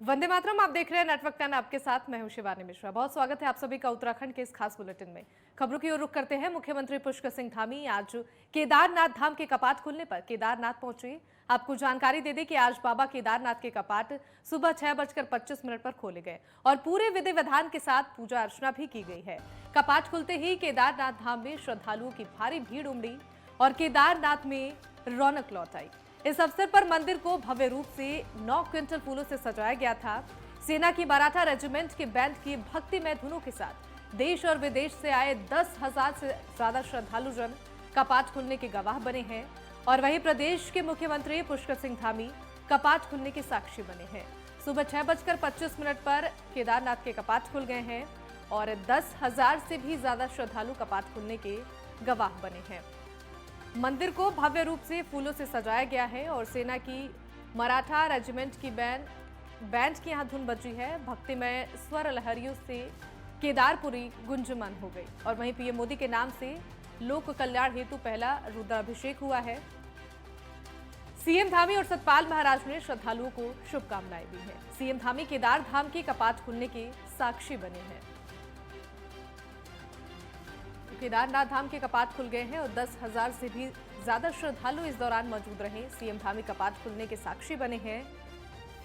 वंदे मातरम। आप देख रहे हैं नेटवर्क 10। आपके साथ मैं हूं शिवानी मिश्रा। बहुत स्वागत है आप सभी का उत्तराखंड के इस खास बुलेटिन में। खबरों की ओर रुख करते हैं। मुख्यमंत्री पुष्कर सिंह धामी आज केदारनाथ धाम के कपाट खुलने पर केदारनाथ पहुंचे। आपको जानकारी दे दें कि आज बाबा केदारनाथ के कपाट सुबह 6:25 पर खोले गए और पूरे विधि विधान के साथ पूजा अर्चना भी की गई है। कपाट खुलते ही केदारनाथ धाम में श्रद्धालुओं की भारी भीड़ उमड़ी और केदारनाथ में रौनक लौट आई। इस अवसर पर मंदिर को भव्य रूप से 9 क्विंटल फूलों से सजाया गया था। सेना की मराठा रेजिमेंट के बैंड की भक्तिमय धुनों के साथ देश और विदेश से आए 10,000 से ज्यादा श्रद्धालु जन कपाट खुलने के गवाह बने हैं और वहीं प्रदेश के मुख्यमंत्री पुष्कर सिंह धामी कपाट खुलने के साक्षी बने हैं। सुबह 6:25 पर केदारनाथ के कपाट खुल गए हैं और 10,000 से भी ज्यादा श्रद्धालु कपाट खुलने के गवाह बने हैं। मंदिर को भव्य रूप से फूलों से सजाया गया है और सेना की मराठा रेजिमेंट की बैंड की यहां धुन बजी है। भक्तिमय स्वर लहरियों से केदारपुरी गुंजमान हो गई और वहीं पीएम मोदी के नाम से लोक कल्याण हेतु पहला रुद्राभिषेक हुआ है। सीएम धामी और सतपाल महाराज ने श्रद्धालुओं को शुभकामनाएं दी है। सीएम धामी केदार धाम के कपाट खुलने के साक्षी बने हैं। केदारनाथ धाम के कपाट खुल गए हैं और 10,000 से भी ज्यादा श्रद्धालु इस दौरान मौजूद रहे। सीएम धामी कपाट खुलने के साक्षी बने हैं।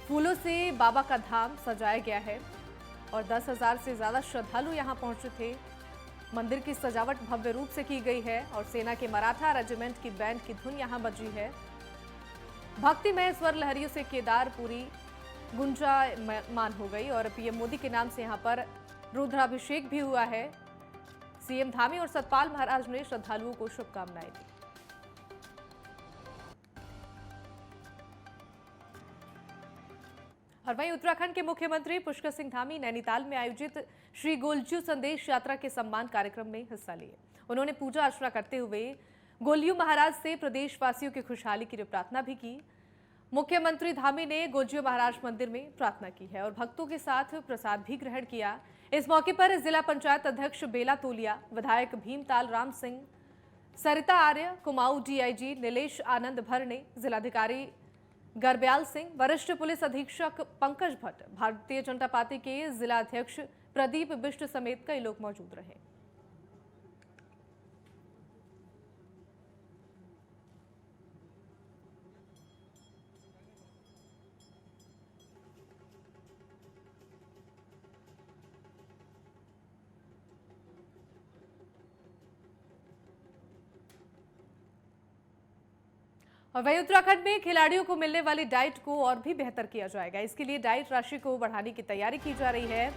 फूलों से बाबा का धाम सजाया गया है और 10,000 से ज्यादा श्रद्धालु यहां पहुंचे थे। मंदिर की सजावट भव्य रूप से की गई है और सेना के मराठा रेजिमेंट की बैंड की धुन यहां बजी है। भक्तिमय स्वर लहरियों से केदारपुरी गुंजायमान हो गई और पीएम मोदी के नाम से यहां पर रुद्राभिषेक भी हुआ है। सीएम धामी और सतपाल महाराज ने श्रद्धालुओं को शुभकामनाएं दी। और वहीं उत्तराखंड के मुख्यमंत्री पुष्कर सिंह धामी नैनीताल में आयोजित श्री गोलज्यू संदेश यात्रा के सम्मान कार्यक्रम में हिस्सा लिए। उन्होंने पूजा अर्चना करते हुए गोलज्यू महाराज से प्रदेशवासियों की खुशहाली की प्रार्थना भी की। मुख्यमंत्री धामी ने गोलज्यू महाराज मंदिर में प्रार्थना की है और भक्तों के साथ प्रसाद भी ग्रहण किया। इस मौके पर जिला पंचायत अध्यक्ष बेला तोलिया, विधायक भीमताल राम सिंह, सरिता आर्य, कुमाऊं डीआईजी नीलेश आनंद भर ने, जिलाधिकारी गरब्याल सिंह, वरिष्ठ पुलिस अधीक्षक पंकज भट्ट, भारतीय जनता पार्टी के जिला अध्यक्ष प्रदीप बिष्ट समेत कई लोग मौजूद रहे। और वहीं उत्तराखंड में खिलाड़ियों को मिलने वाली डाइट को और भी बेहतर किया जाएगा। इसके लिए डाइट राशि को बढ़ाने की तैयारी की जा रही है।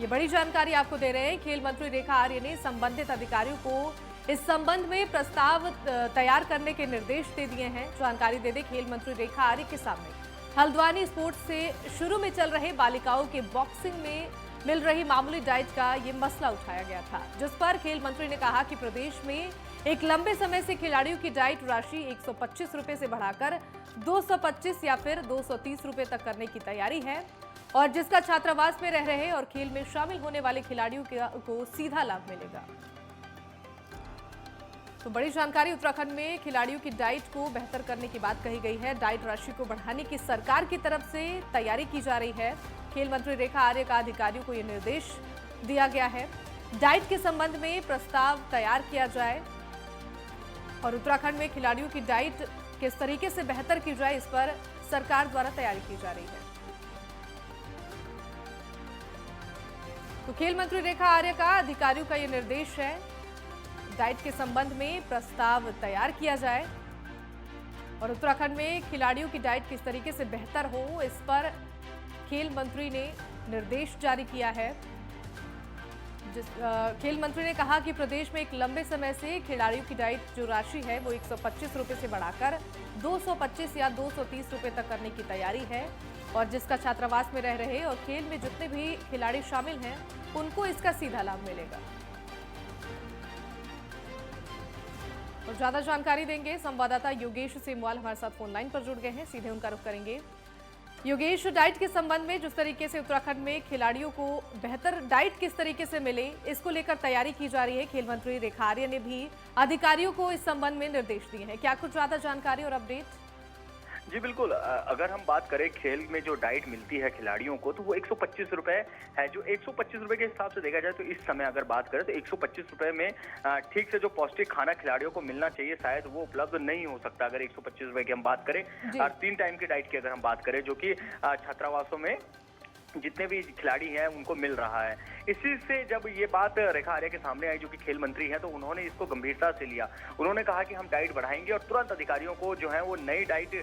ये बड़ी जानकारी आपको दे रहे हैं। खेल मंत्री रेखा आर्य ने संबंधित अधिकारियों को इस संबंध में प्रस्ताव तैयार करने के निर्देश दे दिए हैं। जानकारी दे दें, खेल मंत्री रेखा आर्य के सामने हल्द्वानी स्पोर्ट्स से शुरू में चल रहे बालिकाओं के बॉक्सिंग में मिल रही मामूली डाइट का ये मसला उठाया गया था, जिस पर खेल मंत्री ने कहा कि प्रदेश में एक लंबे समय से खिलाड़ियों की डाइट राशि 125 रुपए से बढ़ाकर 225 या फिर 230 रुपए तक करने की तैयारी है और जिसका छात्रावास में रह रहे और खेल में शामिल होने वाले खिलाड़ियों को सीधा लाभ मिलेगा। तो बड़ी जानकारी, उत्तराखंड में खिलाड़ियों की डाइट को बेहतर करने की बात कही गई है। डाइट राशि को बढ़ाने की सरकार की तरफ से तैयारी की जा रही है। खेल मंत्री रेखा आर्य का अधिकारियों को यह निर्देश दिया गया है, डाइट के संबंध में प्रस्ताव तैयार किया जाए और उत्तराखंड में खिलाड़ियों की डाइट किस तरीके से बेहतर की जाए, इस पर सरकार द्वारा तैयारी की जा रही है। तो खेल मंत्री रेखा आर्य का अधिकारियों का यह निर्देश है, डाइट के संबंध में प्रस्ताव तैयार किया जाए और उत्तराखंड में खिलाड़ियों की डाइट किस तरीके से बेहतर हो, इस पर खेल मंत्री ने निर्देश जारी किया है। खेल मंत्री ने कहा कि प्रदेश में एक लंबे समय से खिलाड़ियों की डाइट जो राशि है वो 125 रुपए से बढ़ाकर 225 या 230 रुपए तक करने की तैयारी है और जिसका छात्रावास में रह रहे और खेल में जितने भी खिलाड़ी शामिल हैं उनको इसका सीधा लाभ मिलेगा। और ज्यादा जानकारी देंगे संवाददाता योगेश सेमवाल, हमारे साथ फोन लाइन पर जुड़ गए हैं, सीधे उनका रुख करेंगे। योगेश, डाइट के संबंध में जिस तरीके से उत्तराखंड में खिलाड़ियों को बेहतर डाइट किस तरीके से मिले, इसको लेकर तैयारी की जा रही है। खेल मंत्री रेखा आर्य ने भी अधिकारियों को इस संबंध में निर्देश दिए हैं, क्या कुछ ज्यादा जानकारी और अपडेट? जी बिल्कुल। अगर हम बात करें खेल में जो डाइट मिलती है खिलाड़ियों को, तो वो 125 रुपए है। जो 125 रुपए के हिसाब से देखा जाए तो इस समय अगर बात करें तो 125 रुपए में ठीक से जो पौष्टिक खाना खिलाड़ियों को मिलना चाहिए शायद वो उपलब्ध नहीं हो सकता अगर 125 रुपए की हम बात करें। और 3 टाइम की डाइट की अगर हम बात करें जो कि छात्रावासों में जितने भी खिलाड़ी हैं उनको मिल रहा है। इसी से जब ये बात रेखा आर्या के सामने आई जो कि खेल मंत्री हैं, तो उन्होंने इसको गंभीरता से लिया। उन्होंने कहा कि हम डाइट बढ़ाएंगे और तुरंत अधिकारियों को जो है वो नई डाइट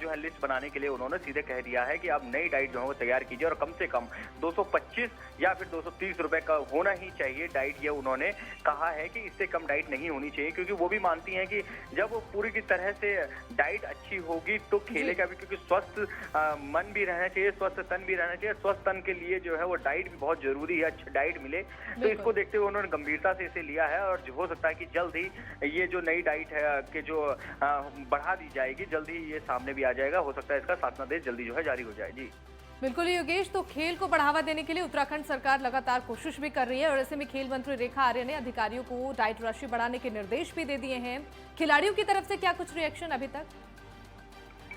जो है लिस्ट बनाने के लिए उन्होंने सीधे कह दिया है कि आप नई डाइट जो है वो तैयार कीजिए और कम से कम 225 या फिर 230 रुपए का होना ही चाहिए डाइट। ये उन्होंने कहा है कि इससे कम डाइट नहीं होनी चाहिए, क्योंकि वो भी मानती हैं कि जब वो पूरी की तरह से डाइट अच्छी होगी तो खेलेगा भी, क्योंकि स्वस्थ मन भी रहना चाहिए, स्वस्थ तन भी रहना चाहिए। स्वस्थ तन के लिए जो है वो डाइट भी बहुत जरूरी है, अच्छा डाइट मिले। तो इसको देखते हुए उन्होंने गंभीरता से इसे लिया है और हो सकता है कि जल्द ही ये जो नई डाइट है कि जो बढ़ा दी जाएगी, जल्द ही ये सामने भी आ जाएगा। हो सकता है इसका शासनादेश जल्दी जो है जारी हो जाए। जी बिल्कुल योगेश, तो खेल को बढ़ावा देने के लिए उत्तराखंड सरकार लगातार कोशिश भी कर रही है और ऐसे में खेल मंत्री रेखा आर्या ने अधिकारियों को डाइट राशि बढ़ाने के निर्देश भी दे दिए हैं। खिलाड़ियों की तरफ से क्या कुछ रिएक्शन अभी तक?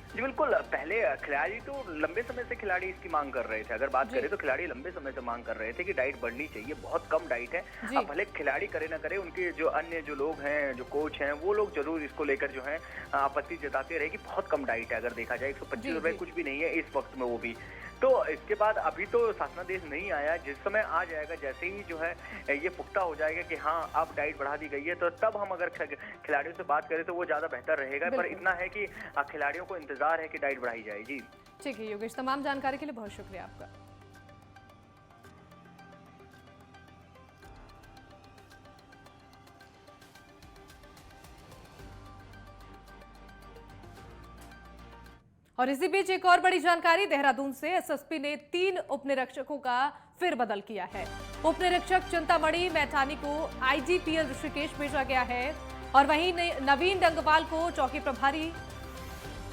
जी बिल्कुल। पहले खिलाड़ी तो लंबे समय से खिलाड़ी इसकी मांग कर रहे थे। अगर बात करें तो खिलाड़ी लंबे समय से मांग कर रहे थे कि डाइट बढ़नी चाहिए, बहुत कम डाइट है। अब भले खिलाड़ी करे ना करे, उनके जो अन्य जो लोग हैं, जो कोच हैं, वो लोग जरूर इसको लेकर जो है आपत्ति जताते रहे कि बहुत कम डाइट है। अगर देखा जाए 125 रुपए कुछ भी नहीं है इस वक्त में, वो भी। तो इसके बाद अभी तो शासनादेश नहीं आया, जिस समय आ जाएगा, जैसे ही जो है ये पुख्ता हो जाएगा कि हाँ अब डाइट बढ़ा दी गई है, तो तब हम अगर खिलाड़ियों से बात करें तो वो ज्यादा बेहतर रहेगा। पर इतना है कि खिलाड़ियों को इंतजार है कि डाइट बढ़ाई जाए। जी ठीक है योगेश, तमाम जानकारी के लिए बहुत शुक्रिया आपका। और इसी बीच एक और बड़ी जानकारी देहरादून से। एसएसपी ने 3 उपनिरीक्षकों का फेरबदल किया है। उपनिरीक्षक चिंतामणि मैठानी को आईजीपीएल ऋषिकेश भेजा गया है और वहीं नवीन डंगवाल को चौकी प्रभारी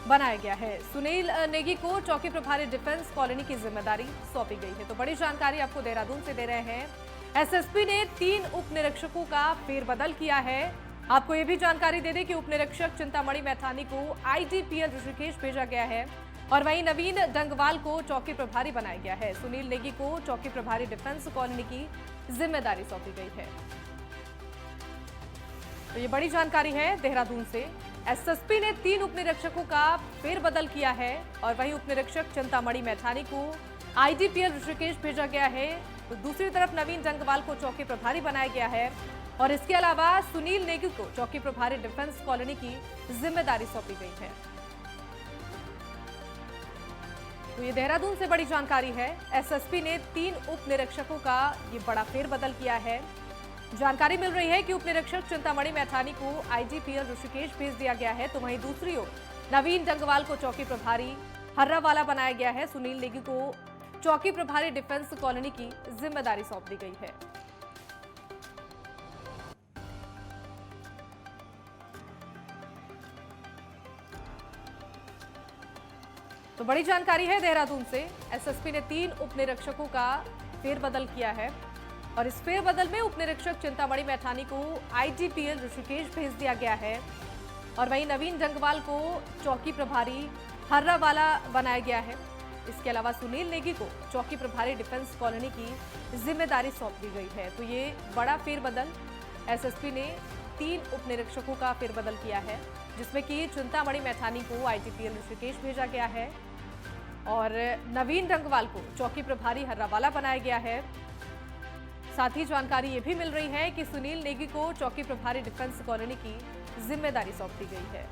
बनाया गया है। सुनील नेगी को चौकी प्रभारी डिफेंस कॉलोनी की जिम्मेदारी सौंपी गई है। तो बड़ी जानकारी आपको देहरादून से दे रहे हैं। एसएसपी ने 3 उपनिरीक्षकों का फेरबदल किया है। आपको यह भी जानकारी दे दें कि उपनिरीक्षक चिंतामणि मैठानी को आईजीपीएल ऋषिकेश भेजा गया है और वहीं नवीन डंगवाल को चौकी प्रभारी बनाया गया है। सुनील नेगी को चौकी प्रभारी डिफेंस कॉलोनी की जिम्मेदारी सौंपी गई है। तो ये बड़ी जानकारी है देहरादून से। एसएसपी ने 3 उपनिरीक्षकों का फेरबदल किया है और वहीं उपनिरीक्षक चिंतामणि मैठानी को आईजीपीएल ऋषिकेश भेजा गया है। तो दूसरी तरफ नवीन डंगवाल को चौकी प्रभारी बनाया गया है और इसके अलावा सुनील नेगी को चौकी प्रभारी डिफेंस कॉलोनी की जिम्मेदारी सौंपी गई है। तो ये देहरादून से बड़ी जानकारी है। एसएसपी ने 3 उपनिरीक्षकों का ये बड़ा फेरबदल किया है। जानकारी मिल रही है कि उपनिरीक्षक चिंतामणि मैठानी को आईजीपीएल ऋषिकेश भेज दिया गया है, तो वहीं दूसरी ओर नवीन डंगवाल को चौकी प्रभारी हर्रावाला बनाया गया है। सुनील नेगी को चौकी प्रभारी डिफेंस कॉलोनी की जिम्मेदारी सौंप दी गई है। तो बड़ी जानकारी है देहरादून से। एसएसपी ने 3 उपनिरीक्षकों का फेरबदल किया है और इस फेरबदल में उपनिरीक्षक चिंतामणि मैठानी को आईजीपीएल ऋषिकेश भेज दिया गया है और वहीं नवीन डंगवाल को चौकी प्रभारी हर्रावाला बनाया गया है। इसके अलावा सुनील नेगी को चौकी प्रभारी डिफेंस कॉलोनी की जिम्मेदारी सौंप दी गई है। तो ये बड़ा फेरबदल एसएसपी ने 3 उपनिरीक्षकों का फेरबदल किया है, जिसमें कि चिंतामणि मैठानी को आईजीपीएल ऋषिकेश भेजा गया है और नवीन डंगवाल को चौकी प्रभारी हर्रावाला बनाया गया है। साथ ही जानकारी ये भी मिल रही है कि सुनील नेगी को चौकी प्रभारी डिफेंस कॉलोनी की जिम्मेदारी सौंप दी गई है।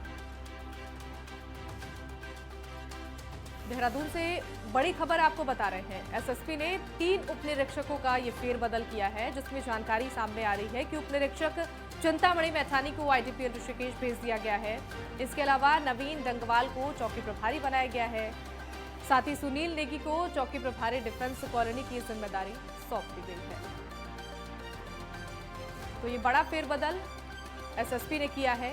देहरादून से बड़ी खबर आपको बता रहे हैं। एसएसपी ने 3 उपनिरीक्षकों का ये फेरबदल किया है, जिसमें जानकारी सामने आ रही है कि उपनिरीक्षक चिंतामणि मैठानी को आईजीपीएल ऋषिकेश भेज दिया गया है। इसके अलावा नवीन डंगवाल को चौकी प्रभारी बनाया गया है। साथ ही सुनील नेगी को चौकी प्रभारी डिफेंस कॉलोनी की जिम्मेदारी सौंप दी गई है। तो ये बड़ा फेरबदल एसएसपी ने किया है।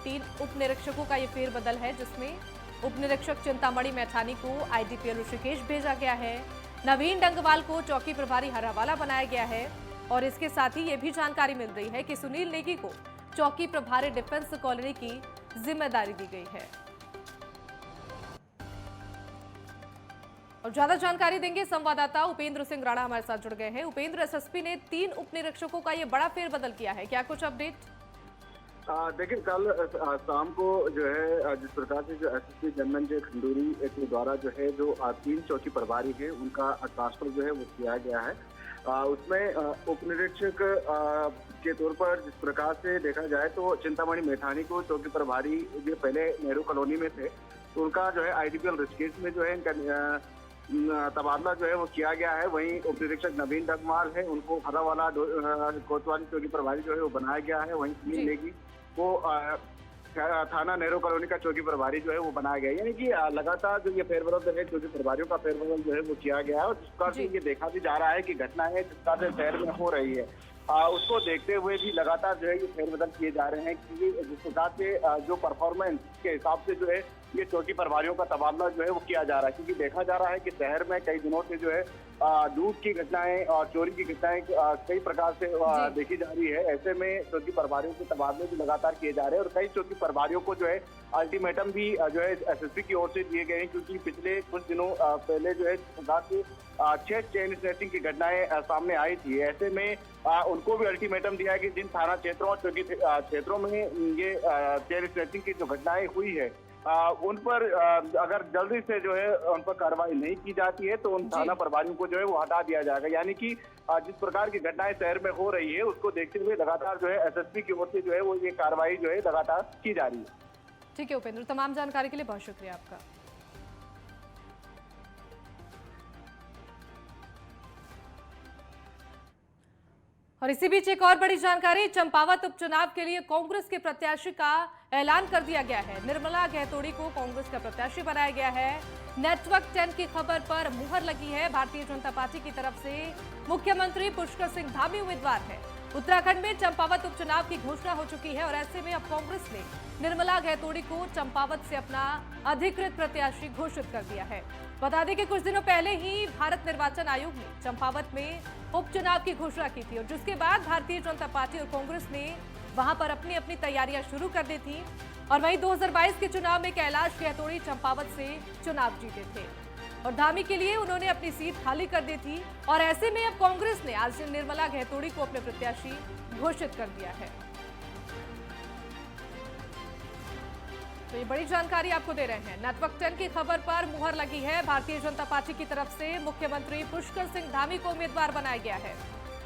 3 उपनिरीक्षकों का ये फेरबदल है, जिसमें उपनिरीक्षक चिंतामणि मैठानी को आईजीपीएल ऋषिकेश भेजा गया है, नवीन डंगवाल को चौकी प्रभारी हर्रावाला बनाया गया है और इसके साथ ही ये भी जानकारी मिल रही है कि सुनील नेगी को चौकी प्रभारी डिफेंस कॉलोनी की जिम्मेदारी दी गई है। और ज्यादा जानकारी देंगे संवाददाता उपेंद्र सिंह राणा हमारे साथ जुड़ गए हैं। उपेंद्र, एसएसपी ने 3 उप निरीक्षकों का ये बड़ा फेरबदल किया है, क्या कुछ अपडेट? देखिए, कल शाम को जो है जिस प्रकार से जो एसएसपी धनंजय खंडूरी के द्वारा जो है जो 3 चौकी प्रभारी हैं उनका ट्रांसफर जो है वो किया गया है। उसमें उप निरीक्षक के तौर पर जिस प्रकार से देखा जाए तो चिंतामणि मैठानी को चौकी प्रभारी, जो पहले नेहरू कॉलोनी में थे, तो उनका जो है आईडीपीएल ऋषिकेश में जो है इनका तबादला जो है वो किया गया है। वहीं उप निरीक्षक नवीन डगमाल है, उनको हरावाला कोतवाली चौकी प्रभारी जो है वो बनाया गया है। वहीं सुनील नेगी को थाना नेहरू कॉलोनी का चौकी प्रभारी जो है वो बनाया गया है। यानी कि लगातार जो ये फेरबदल है, चौकी प्रभारियों का फेरबदल जो है वो किया गया है। और जिस प्रकार से ये देखा भी जा रहा है कि घटनाएं जिस प्रकार से शहर में हो रही है, उसको देखते हुए भी लगातार जो है ये फेरबदल किए जा रहे हैं कि जिस प्रकार से जो परफॉर्मेंस के हिसाब से जो है ये चौकी प्रभारियों का तबादला जो है वो किया जा रहा है। क्योंकि देखा जा रहा है कि शहर में कई दिनों से जो है लूट की घटनाएं और चोरी की घटनाएं कई प्रकार से देखी जा रही है। ऐसे में चौकी प्रभारियों के तबादले भी लगातार किए जा रहे हैं और कई चौकी प्रभारियों को जो है अल्टीमेटम भी जो है एसएसपी की ओर से दिए गए हैं। क्योंकि पिछले कुछ दिनों पहले जो है 6 चेन स्नैचिंग की घटनाएं सामने आई थी। ऐसे में उनको भी अल्टीमेटम दिया है कि जिन थाना क्षेत्रों और चौकी क्षेत्रों में ये चेन स्नैचिंग की जो घटनाएं हुई है उन पर अगर जल्दी से जो है उन पर कार्रवाई नहीं की जाती है तो उन थाना प्रभारियों को जो है वो हटा दिया जाएगा। यानी कि जिस प्रकार की घटनाएं शहर में हो रही है उसको देखते हुए लगातार जो है एसएसपी की ओर से जो है वो ये कार्रवाई जो है लगातार की जा रही है। ठीक है उपेंद्र, तमाम जानकारी के लिए बहुत शुक्रिया आपका। और इसी बीच एक और बड़ी जानकारी, चंपावत उपचुनाव के लिए कांग्रेस के प्रत्याशी का ऐलान कर दिया गया है। निर्मला गहतोड़ी को कांग्रेस का प्रत्याशी बनाया गया है। नेटवर्क 10 की खबर पर मुहर लगी है। भारतीय जनता पार्टी की तरफ से मुख्यमंत्री पुष्कर सिंह धामी उम्मीदवार है। उत्तराखंड में चंपावत उपचुनाव की घोषणा हो चुकी है और ऐसे में अब कांग्रेस ने निर्मला गहतोड़ी को चंपावत से अपना अधिकृत प्रत्याशी घोषित कर दिया है। बता दें कि कुछ दिनों पहले ही भारत निर्वाचन आयोग ने चंपावत में उपचुनाव की घोषणा की थी और जिसके बाद भारतीय जनता पार्टी और कांग्रेस ने वहां पर अपनी अपनी तैयारियां शुरू कर दी थी। और वहीं 2022 के चुनाव में कैलाश गहतोड़ी चंपावत से चुनाव जीते थे और धामी के लिए उन्होंने अपनी सीट खाली कर दी थी। और ऐसे में अब कांग्रेस ने आज निर्मला गहतोड़ी को अपने प्रत्याशी घोषित कर दिया है। तो ये बड़ी जानकारी आपको दे रहे हैं। नेटवर्क 10 की खबर पर मुहर लगी है। भारतीय जनता पार्टी की तरफ से मुख्यमंत्री पुष्कर सिंह धामी को उम्मीदवार बनाया गया है।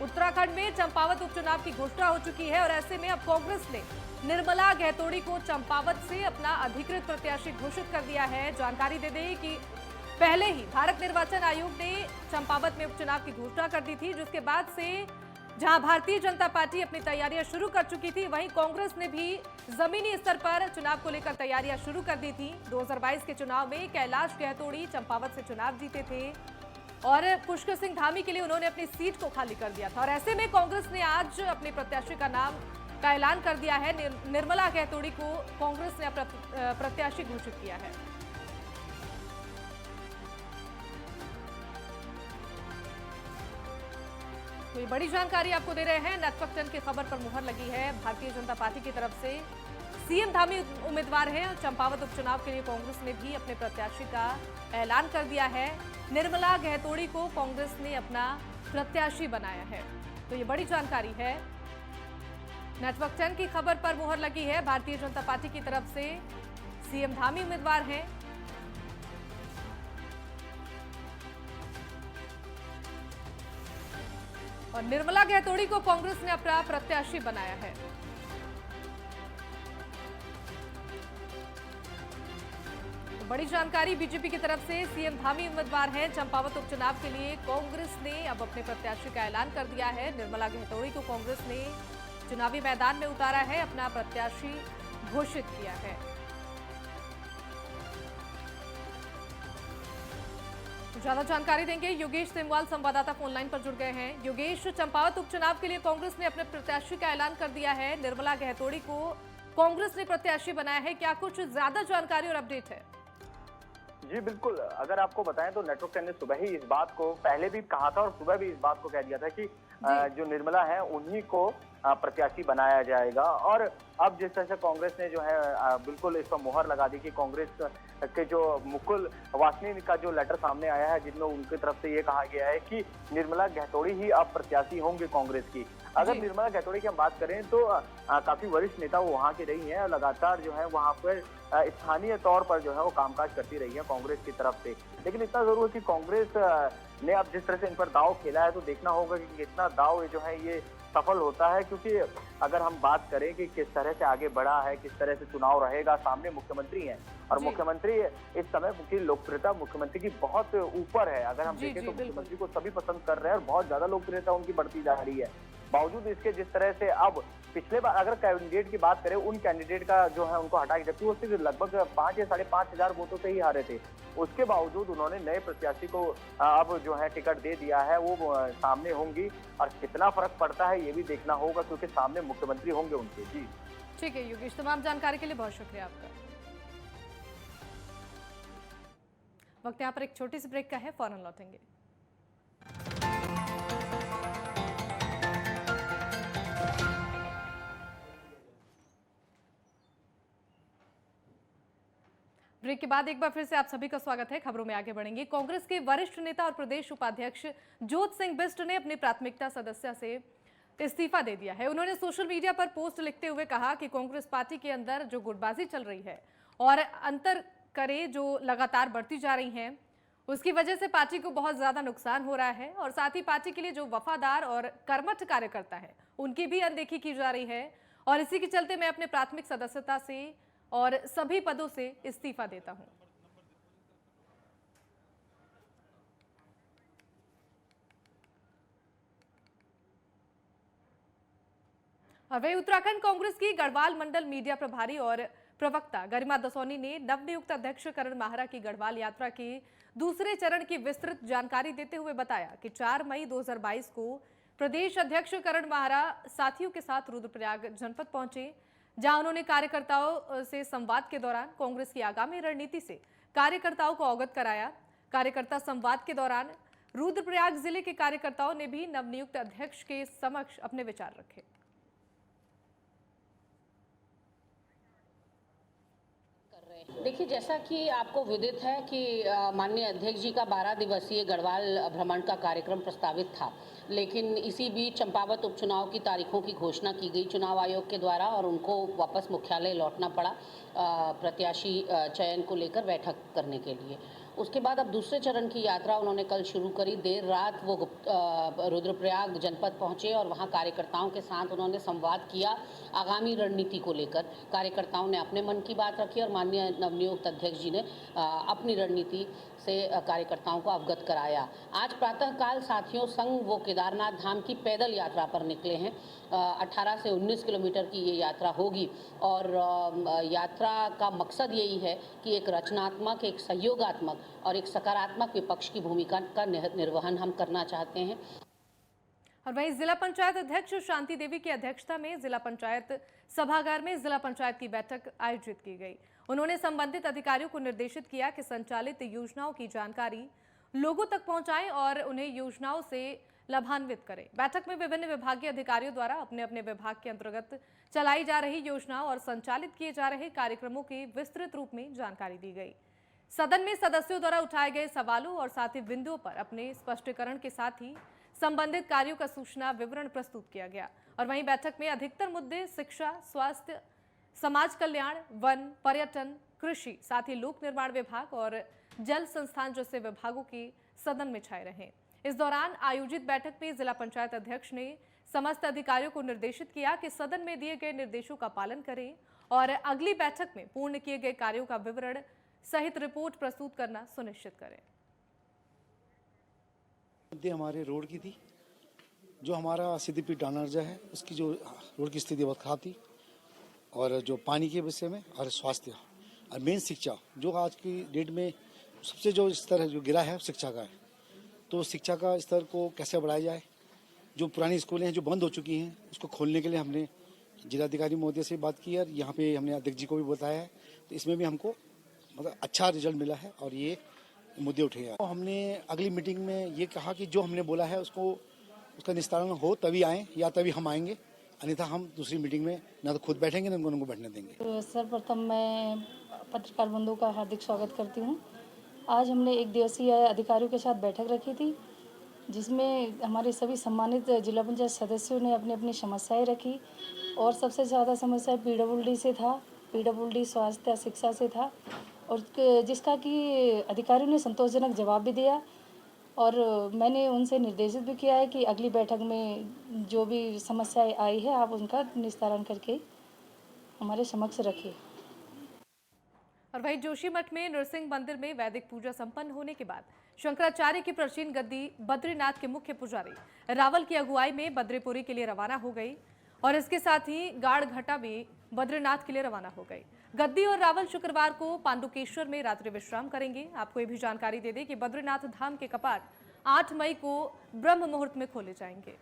उत्तराखंड में चंपावत उपचुनाव की घोषणा हो चुकी है और ऐसे में अब कांग्रेस ने निर्मला गहतोड़ी को चंपावत से अपना अधिकृत प्रत्याशी घोषित कर दिया है। जानकारी दे दें कि पहले ही भारत निर्वाचन आयोग ने चंपावत में उपचुनाव की घोषणा कर दी थी, जिसके बाद से जहां भारतीय जनता पार्टी अपनी तैयारियां शुरू कर चुकी थी, वहीं कांग्रेस ने भी जमीनी स्तर पर चुनाव को लेकर तैयारियां शुरू कर दी थी। 2022 के चुनाव में कैलाश गहतोड़ी चंपावत से चुनाव जीते थे और पुष्कर सिंह धामी के लिए उन्होंने अपनी सीट को खाली कर दिया था और ऐसे में कांग्रेस ने आज अपने प्रत्याशी का नाम का ऐलान कर दिया है। निर्मला गहतोड़ी को कांग्रेस ने अपना प्रत्याशी घोषित किया है। तो ये बड़ी जानकारी आपको दे रहे हैं। नेटवर्क 10 की खबर पर मुहर लगी है। भारतीय जनता पार्टी की तरफ से सीएम धामी उम्मीदवार हैं। चंपावत उपचुनाव के लिए कांग्रेस ने भी अपने प्रत्याशी का ऐलान कर दिया है। निर्मला गहतोड़ी को कांग्रेस ने अपना प्रत्याशी बनाया है। तो ये बड़ी जानकारी है। नेटवर्क 10 की खबर पर मुहर लगी है। भारतीय जनता पार्टी की तरफ से सीएम धामी उम्मीदवार हैं। और निर्मला गहतोड़ी को कांग्रेस ने अपना प्रत्याशी बनाया है। तो बड़ी जानकारी बीजेपी की तरफ से सीएम धामी उम्मीदवार हैं। चंपावत उपचुनाव के लिए कांग्रेस ने अब अपने प्रत्याशी का ऐलान कर दिया है। निर्मला गहतोड़ी को कांग्रेस ने चुनावी मैदान में उतारा है, अपना प्रत्याशी घोषित किया है। ज्यादा जानकारी देंगे योगेश सिमवाल, संवाददाता फोन लाइन पर जुड़ गए हैं। योगेश, चंपावत उपचुनाव के लिए कांग्रेस ने अपने प्रत्याशी का ऐलान कर दिया है। निर्मला गहतोड़ी को कांग्रेस ने प्रत्याशी बनाया है, क्या कुछ ज्यादा जानकारी और अपडेट है? जी बिल्कुल, अगर आपको बताएं तो नेटवर्क 10 ने सुबह ही इस बात को पहले भी कहा था और सुबह भी इस बात को कह दिया था कि जो निर्मला है उन्हीं को प्रत्याशी बनाया जाएगा। और अब जिस तरह से कांग्रेस ने जो है बिल्कुल इस पर मुहर लगा दी कि कांग्रेस के जो मुकुल वासनिक का जो लेटर सामने आया है, जिनमें उनकी तरफ से ये कहा गया है कि निर्मला गहतोड़ी ही अब प्रत्याशी होंगे कांग्रेस की। अगर निर्मला गहतोड़ी की हम बात करें तो काफी वरिष्ठ नेता वो वहाँ की रही हैं, लगातार जो है वहाँ पर स्थानीय तौर पर जो है वो कामकाज करती रही है कांग्रेस की तरफ से। लेकिन इतना जरूर है कि कांग्रेस ने अब जिस तरह से इन पर दाव खेला है, तो देखना होगा कि कितना दाव जो है ये सफल होता है। क्योंकि अगर हम बात करें कि किस तरह से आगे बढ़ा है, किस तरह से चुनाव रहेगा, सामने मुख्यमंत्री हैं और मुख्यमंत्री इस समय की लोकप्रियता मुख्यमंत्री की बहुत ऊपर है। अगर हम देखें तो मुख्यमंत्री को सभी पसंद कर रहे हैं और बहुत ज्यादा लोकप्रियता उनकी बढ़ती जा रही है। बावजूद इसके जिस तरह से अब पिछले बार अगर कैंडिडेट की बात करें, उन कैंडिडेट का जो है उनको हटा के, जबकि वो सिर्फ लगभग 5 या 5.5 हजार वोटों से ही हारे थे, उसके बावजूद उन्होंने नए प्रत्याशी को अब जो है टिकट दे दिया है। वो सामने होंगी और कितना फर्क पड़ता है ये भी देखना होगा, क्योंकि सामने मुख्यमंत्री होंगे उनके। जी ठीक है योगेश, तमाम जानकारी के लिए बहुत शुक्रिया आपका। वक्त यहाँ पर एक छोटी सी ब्रेक का है, फौरन लौटेंगे। ब्रेक के बाद एक बार फिर से आप सभी का स्वागत है। खबरों में आगे बढ़ेंगे। कांग्रेस के वरिष्ठ नेता और प्रदेश उपाध्यक्ष जोत सिंह बिष्ट ने अपनी प्राथमिकता सदस्य से इस्तीफा दे दिया है। उन्होंने सोशल मीडिया पर पोस्ट लिखते हुए कहा कि कांग्रेस पार्टी के अंदर जो गुटबाजी चल रही है और अंतर करें जो लगातार बढ़ती जा रही हैं, उसकी वजह से पार्टी को बहुत ज्यादा नुकसान हो रहा है और साथ ही पार्टी के लिए जो वफादार और कर्मठ कार्यकर्ता है उनकी भी अनदेखी की जा रही है। और इसी के चलते मैं अपने प्राथमिक सदस्यता से और सभी पदों से इस्तीफा देता हूं। और वही उत्तराखंड कांग्रेस की गढ़वाल मंडल मीडिया प्रभारी और प्रवक्ता गरिमा दसौनी ने नवनियुक्त अध्यक्ष करण माहरा की गढ़वाल यात्रा के दूसरे चरण की विस्तृत जानकारी देते हुए बताया कि 4 मई 2022 को प्रदेश अध्यक्ष करण माहरा साथियों के साथ रुद्रप्रयाग जनपद पहुंचे, जहां उन्होंने कार्यकर्ताओं से संवाद के दौरान कांग्रेस की आगामी रणनीति से कार्यकर्ताओं को अवगत कराया। कार्यकर्ता संवाद के दौरान रुद्रप्रयाग जिले के कार्यकर्ताओं ने भी नवनियुक्त अध्यक्ष के समक्ष अपने विचार रखे। देखिए, जैसा कि आपको विदित है कि माननीय अध्यक्ष जी का 12 दिवसीय गढ़वाल भ्रमण का कार्यक्रम प्रस्तावित था, लेकिन इसी बीच चंपावत उपचुनाव की तारीखों की घोषणा की गई चुनाव आयोग के द्वारा और उनको वापस मुख्यालय लौटना पड़ा प्रत्याशी चयन को लेकर बैठक करने के लिए। उसके बाद अब दूसरे चरण की यात्रा उन्होंने कल शुरू करी। देर रात वो रुद्रप्रयाग जनपद पहुंचे और वहां कार्यकर्ताओं के साथ उन्होंने संवाद किया आगामी रणनीति को लेकर। कार्यकर्ताओं ने अपने मन की बात रखी और माननीय नवनियुक्त अध्यक्ष जी ने अपनी रणनीति से कार्यकर्ताओं को अवगत कराया। आज प्रातःकाल साथियों संग वो केदारनाथ धाम की पैदल यात्रा पर निकले हैं। 18 से 19 किलोमीटर की ये यात्रा होगी और यात्रा का मकसद यही है कि एक रचनात्मक, एक सहयोगात्मक और एक सकारात्मक विपक्ष की भूमिका का निर्वहन हम करना चाहते हैं। और वहीं जिला पंचायत अध्यक्ष शांति देवी की अध्यक्षता में जिला पंचायत सभागार में जिला पंचायत की बैठक आयोजित की गई। उन्होंने संबंधित अधिकारियों को निर्देशित किया कि संचालित योजनाओं की जानकारी लोगों तक पहुंचाएं और उन्हें योजनाओं से लाभान्वित करें। बैठक में विभिन्न विभागीय अधिकारियों द्वारा अपने अपने विभाग के अंतर्गत चलाई जा रही योजनाओं और संचालित किए जा रहे कार्यक्रमों की विस्तृत रूप में जानकारी दी गई। सदन में सदस्यों द्वारा उठाए गए सवालों और साथ ही बिंदुओं पर अपने स्पष्टीकरण के साथ ही संबंधित कार्यों का सूचना विवरण प्रस्तुत किया गया। और वहीं बैठक में अधिकतर मुद्दे शिक्षा, स्वास्थ्य, समाज कल्याण, वन, पर्यटन, कृषि, साथ ही लोक निर्माण विभाग और जल संस्थान जैसे विभागों की सदन में छाए रहे। इस दौरान आयोजित बैठक में जिला पंचायत अध्यक्ष ने समस्त अधिकारियों को निर्देशित किया कि सदन में दिए गए निर्देशों का पालन करें और अगली बैठक में पूर्ण किए गए कार्यों का विवरण सहित रिपोर्ट प्रस्तुत करना सुनिश्चित करें। हमारे रोड की थी, जो हमारा सीधीपी डानर्जा है उसकी जो रोड की स्थिति बहुत खराब थी, और जो पानी के विषय में और स्वास्थ्य और मेन शिक्षा, जो आज की डेट में सबसे जो स्तर है जो गिरा है शिक्षा का है। तो शिक्षा का स्तर को कैसे बढ़ाया जाए, जो पुरानी स्कूलें हैं जो बंद हो चुकी हैं उसको खोलने के लिए हमने जिलाधिकारी महोदय से बात की और यहाँ पे हमने अध्यक्ष जी को भी बताया है। तो इसमें भी हमको मतलब अच्छा रिजल्ट मिला है और ये मुद्दे उठे हैं। तो हमने अगली मीटिंग में ये कहा कि जो हमने बोला है उसको उसका निस्तारण हो तभी आएँ या तभी हम आएंगे, अन्यथा हम दूसरी मीटिंग में ना तो खुद बैठेंगे ना उनको बैठने देंगे। तो सर्वप्रथम मैं पत्रकार बंधुओं का हार्दिक स्वागत करती हूँ। आज हमने एक दिवसीय अधिकारियों के साथ बैठक रखी थी, जिसमें हमारे सभी सम्मानित जिला पंचायत सदस्यों ने अपनी अपनी समस्याएं रखी और सबसे ज़्यादा समस्या पीडब्ल्यूडी से था, पीडब्ल्यूडी स्वास्थ्य शिक्षा से था और जिसका कि अधिकारियों ने संतोषजनक जवाब भी दिया और मैंने उनसे निर्देशित भी किया है कि अगली बैठक में जो भी समस्याएं आई है आप उनका निस्तारण करके हमारे समक्ष रखिए। और वहीं जोशीमठ में नृसिंह मंदिर में वैदिक पूजा संपन्न होने के बाद शंकराचार्य की प्राचीन गद्दी बद्रीनाथ के मुख्य पुजारी रावल की अगुवाई में बद्रीपुरी के लिए रवाना हो गई और इसके साथ ही गाढ़ घटा भी बद्रीनाथ के लिए रवाना हो गई। गद्दी और रावल शुक्रवार को पांडुकेश्वर में रात्रि विश्राम करेंगे। आपको ये भी जानकारी दे दें कि बद्रीनाथ धाम के कपाट 8 मई को ब्रह्म मुहूर्त में खोले जाएंगे।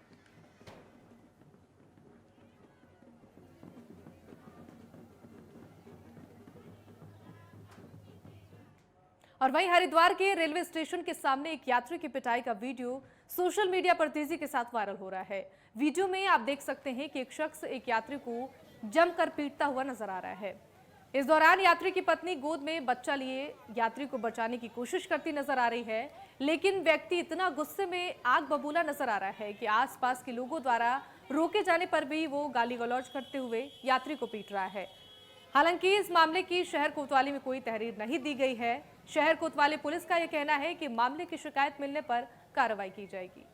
और वहीं हरिद्वार के रेलवे स्टेशन के सामने एक यात्री की पिटाई का वीडियो सोशल मीडिया पर तेजी के साथ वायरल हो रहा है। वीडियो में आप देख सकते हैं कि एक शख्स एक यात्री को जमकर पीटता हुआ नजर आ रहा है। इस दौरान यात्री की पत्नी गोद में बच्चा लिए यात्री को बचाने की कोशिश करती नजर आ रही है, लेकिन व्यक्ति इतना गुस्से में आग बबूला नजर आ रहा है कि आसपास के लोगों द्वारा रोके जाने पर भी वो गाली गलौज करते हुए यात्री को पीट रहा है। हालांकि इस मामले की शहर कोतवाली में कोई तहरीर नहीं दी गई है। शहर कोतवाली पुलिस का यह कहना है कि मामले की शिकायत मिलने पर कार्रवाई की जाएगी।